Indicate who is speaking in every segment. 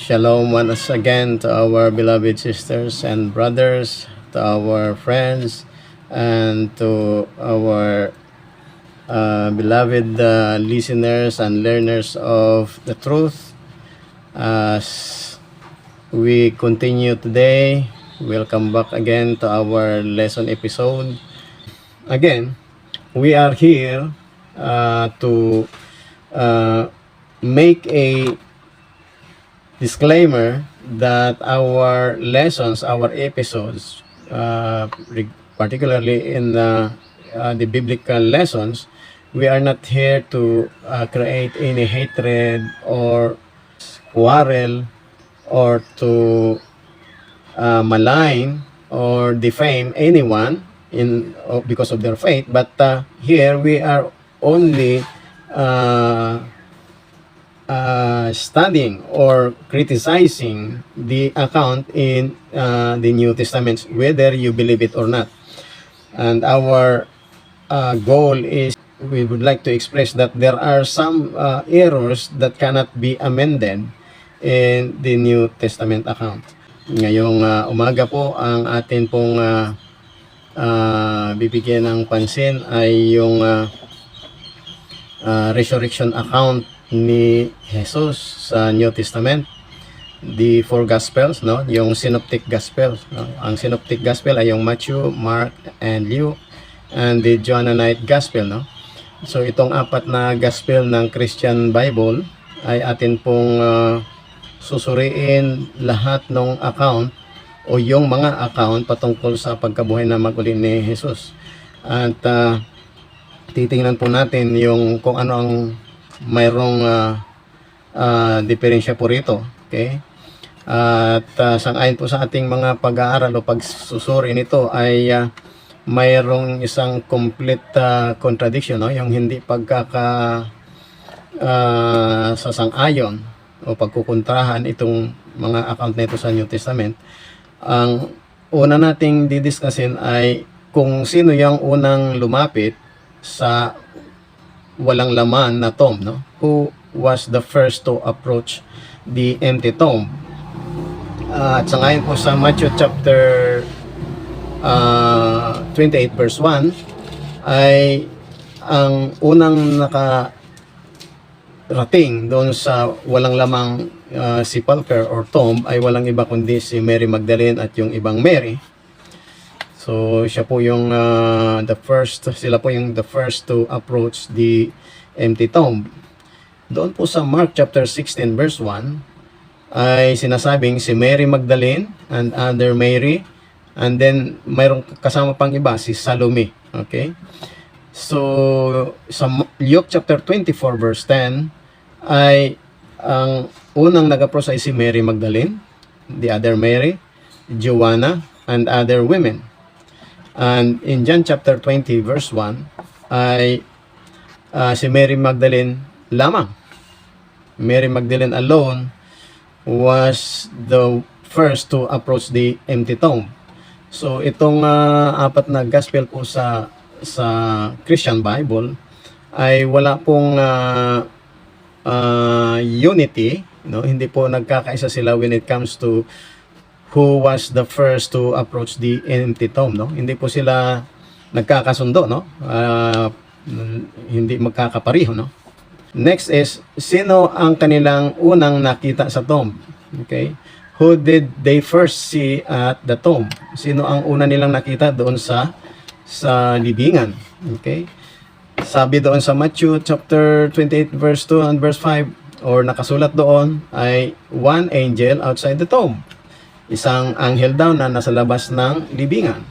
Speaker 1: Shalom once again to our beloved sisters and brothers, to our friends, and to our beloved listeners and learners of the truth. As we continue today, welcome back again to our lesson episode. Again, we are here to make a disclaimer that our lessons, our episodes, particularly in the biblical lessons, we are not here to create any hatred or quarrel or to malign or defame anyone because of their faith, but here we are only studying or criticizing the account in the New Testament, whether you believe it or not. And our goal is we would like to express that there are some errors that cannot be amended in the New Testament account. Ngayong umaga po, ang atin pong bibigyan ng pansin ay yung resurrection account ni Jesus sa New Testament, the four Gospels, no? Yung Synoptic Gospels, no? Ang Synoptic Gospel ay yung Matthew, Mark, and Luke, and the Johannine Gospel, no? So itong apat na Gospel ng Christian Bible ay atin pong susuriin lahat ng account o yung mga account patungkol sa pagkabuhay na maguli ni Jesus. At titingnan po natin yung kung ano ang mayroong diferensya po rito. Okay? At sangayon po sa ating mga pag-aaral o pagsusuri nito ay mayroong isang complete contradiction, no? Yung hindi sasang-ayon o pagkukontrahan itong mga account nito sa New Testament. Ang una nating didiscusin ay kung sino yung unang lumapit sa walang laman na tomb, no? Who was the first to approach the empty tomb? At sangayon po sa Matthew chapter 28 verse 1 ay ang unang nakarating doon sa walang lamang sepulcher or tomb ay walang iba kundi si Mary Magdalene at yung ibang Mary. So siya po yung sila po yung the first to approach the empty tomb. Doon po sa Mark chapter 16 verse 1 ay sinasabing si Mary Magdalene and other Mary, and then mayroong kasama pang iba, si Salome. Okay? So sa Luke chapter 24 verse 10 ay ang unang nag-approach ay si Mary Magdalene, the other Mary, Joanna, and other women. And in John chapter 20 verse 1 ay si Mary Magdalene lamang. Mary Magdalene alone was the first to approach the empty tomb. So itong apat na gospel po sa Christian Bible ay wala pong unity, no? Hindi po nagkakaisa sila when it comes to who was the first to approach the empty tomb, no? Hindi po sila nagkakasundo, no? Hindi magkakapareho, no? Next is, sino ang kanilang unang nakita sa tomb? Okay? Who did they first see at the tomb? Sino ang una nilang nakita doon sa libingan? Okay? Sabi doon sa Matthew chapter 28 verse 2 and verse 5, or nakasulat doon ay one angel outside the tomb. Isang anghel daw na nasa labas ng libingan.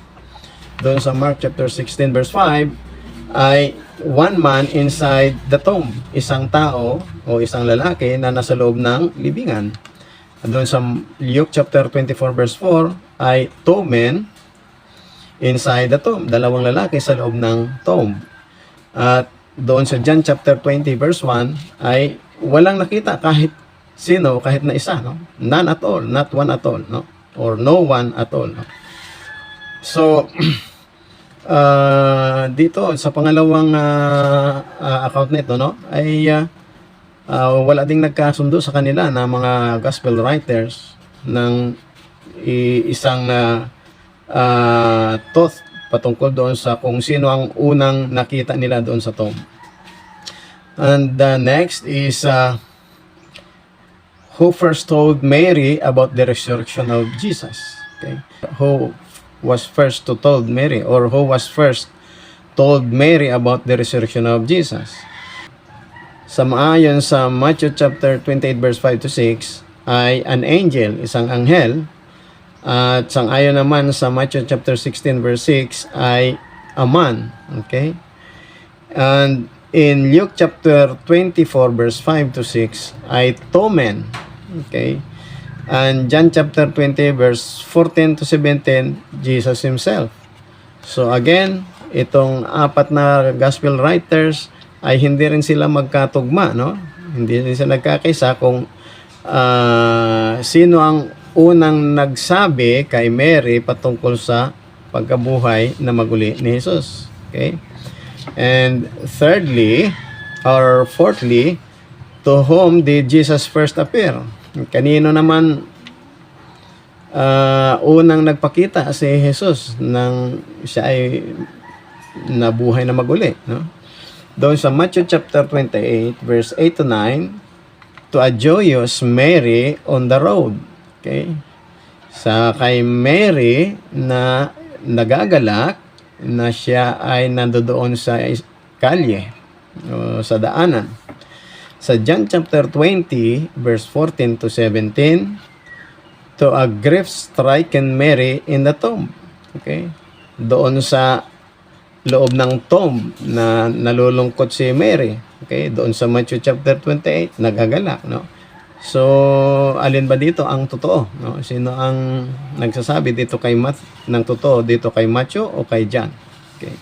Speaker 1: Doon sa Mark chapter 16 verse 5 ay one man inside the tomb. Isang tao o isang lalaki na nasa loob ng libingan. Doon sa Luke chapter 24 verse 4 ay two men inside the tomb. Dalawang lalaki sa loob ng tomb. At doon sa John chapter 20 verse 1 ay walang nakita kahit sino, kahit na isa, no? None at all, not one at all, no? Or no one at all, no? So dito sa pangalawang account nito, no, ay wala ding nagkasundo sa kanila na mga gospel writers ng isang thought patungkol doon sa kung sino ang unang nakita nila doon sa tomb. And next is who first told Mary about the resurrection of Jesus. Okay, who was first to told Mary, or who was first told Mary about the resurrection of Jesus? Ayon sa Matthew chapter 28 verse 5 to 6 ay an angel, isang anghel. At sangayon naman sa Matthew chapter 16 verse 6 ay a man. Okay? And in Luke chapter 24 verse 5 to 6 ay two men. Okay? And John chapter 20 verse 14 to 17, Jesus himself. So again, itong apat na gospel writers ay hindi rin sila magkatugma, no? Hindi rin sila nagkakaisa kung sino ang unang nagsabi kay Mary patungkol sa pagkabuhay na maguli ni Jesus. Okay? And thirdly, or fourthly, to whom did Jesus first appear? Kanino naman unang nagpakita si Jesus nang siya ay nabuhay na maguli, no? Doon sa Matthew chapter 28 verse 8 to 9, to a joyous Mary on the road. Okay? Sa kay Mary na nagagalak na siya ay nandoon sa kalye o sa daanan. Sa John chapter 20 verse 14 to 17, to a grief-stricken Mary in the tomb. Okay? Doon sa loob ng tomb na nalulungkot si Mary. Okay? Doon sa Matthew chapter 28, nagagalak, no? So, alin ba dito ang totoo? No? Sino ang nagsasabi dito kay ng totoo dito kay Matthew o kay John? Okay.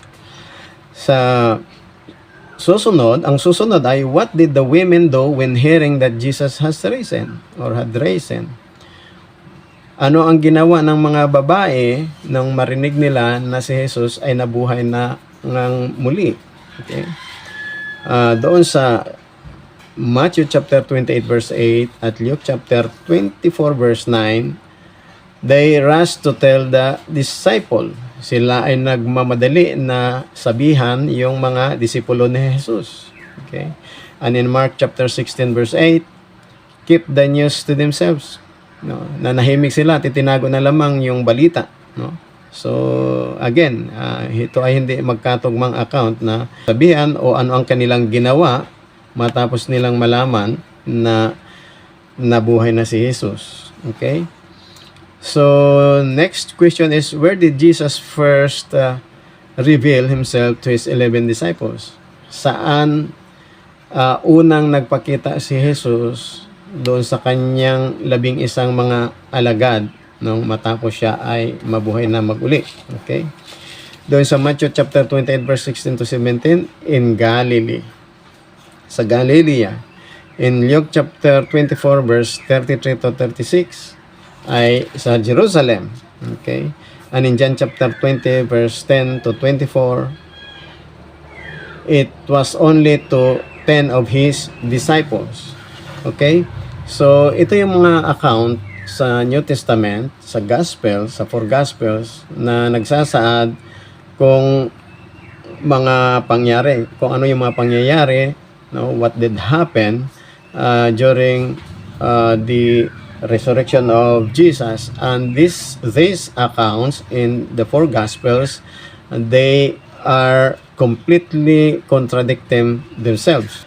Speaker 1: Sa susunod, ang susunod ay what did the women do when hearing that Jesus has risen or had risen? Ano ang ginawa ng mga babae nang marinig nila na si Jesus ay nabuhay na ngang muli? Okay. Doon sa Matthew chapter 28 verse 8 at Luke chapter 24 verse 9, they rushed to tell the disciple. Sila ay nagmamadali na sabihan yung mga disipulo ni Jesus. Okay? And in Mark chapter 16 verse 8, keep the news to themselves. No, nanahimik sila, titinago na lamang yung balita, no? So again, ito ay hindi magkatugmang account na sabihan o ano ang kanilang ginawa matapos nilang malaman na nabuhay na si Jesus. Okay? So next question is, where did Jesus first reveal himself to his 11 disciples? Saan unang nagpakita si Jesus doon sa kanyang 11 mga alagad nung matapos siya ay mabuhay na maguli? Okay? Doon sa Matthew chapter 28 verse 16 to 17, in Galilee. Sa Galilea. In Luke chapter 24 verse 33 to 36 ay sa Jerusalem. Okay? And in John chapter 20 verse 10 to 24, it was only to 10 of his disciples. Okay? So, ito yung mga account sa New Testament, sa Gospel, sa 4 Gospels, na nagsasaad kung mga pangyari, kung ano yung mga pangyayari, no, what did happen during the resurrection of Jesus. And these accounts in the 4 Gospels, they are completely contradicting themselves.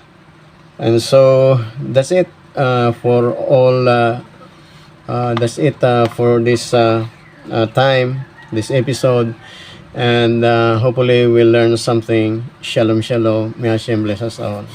Speaker 1: And so, that's it. For all that's it for this time, this episode, and hopefully we'll learn something. Shalom, shalom. May Hashem bless us all.